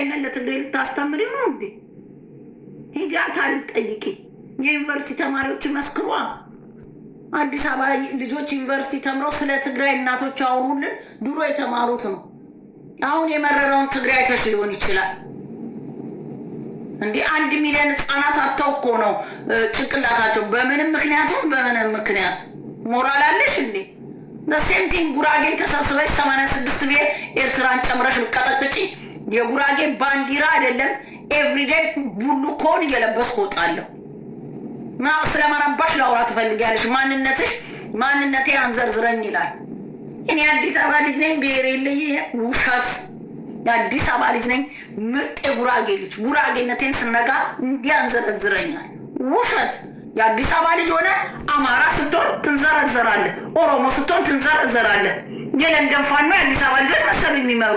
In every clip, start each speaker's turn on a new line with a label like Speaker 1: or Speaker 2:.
Speaker 1: ትግራይና ለትግራይ ልታስተምሪ ነው እንዴ? ሂጂ ታሪክ ጠይቂ። የዩኒቨርሲቲ ተማሪዎች መስክሯ። አዲስ አበባ ልጆች ዩኒቨርሲቲ ተምረው ስለ ትግራይ እናቶች አውሩልን። ድሮ የተማሩት ነው። አሁን የመረረውን ትግራይ ተሽ ሊሆን ይችላል እንዴ? 1 ሚሊዮን ህፃናት አጥተው እኮ ነው ጭንቅላታቸው። በምንም ምክንያት ሞራል አለሽ እንዴ? ለሴንቲን ጉራጌን ተሰብስበሽ 86 ብሔር ኤርትራን ጨምረሽ ልቀጠቅጪ። የጉራጌ ባንዲራ አይደለም ኤቭሪዴይ ቡሉኮን እየለበስኩ እወጣለሁ። ስለማናባሽ ላውራ ትፈልጊያለሽ? ማንነቴ አንዘርዝረኝ ይላል። እኔ አዲስ አበባ ልጅ ነኝ፣ ብሔር የለኝ። ውሸት። የአዲስ አበባ ልጅ ነኝ፣ ምርጥ የጉራጌ ልጅ። ጉራጌነቴን ስነጋ እንዲያንዘረዝረኛል። ውሸት። የአዲስ አበባ ልጅ ሆነ አማራ ስትሆን ትንዘረዘራለህ፣ ኦሮሞ ስትሆን ትንዘረዘራለህ። የለንደን ፋኖ የአዲስ አበባ ልጆች መሰሉ የሚመሩ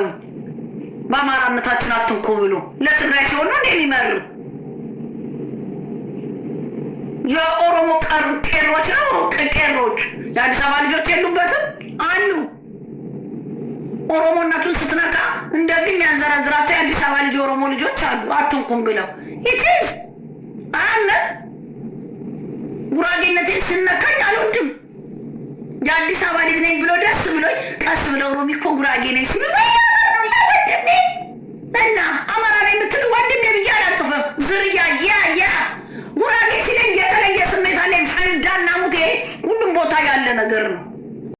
Speaker 1: በአማራነታችን አትንኩ ብሎ ለትግራይ ሲሆን ነው የሚመሩ። የኦሮሞ ቄሮች ነው ቄሮች። የአዲስ አበባ ልጆች የሉበትም አሉ። ኦሮሞነቱን ስትነካ እንደዚህ የሚያንዘረዝራቸው የአዲስ አበባ ልጅ የኦሮሞ ልጆች አሉ። አትንኩም ብለው ኢትዝ አለ። ጉራጌነቴን ስነካኝ አልወድም። የአዲስ አበባ ልጅ ነኝ ብሎ ደስ ብሎኝ ቀስ ብለው ሮሚ እኮ ጉራጌ ነኝ ሲሉ ወደሜ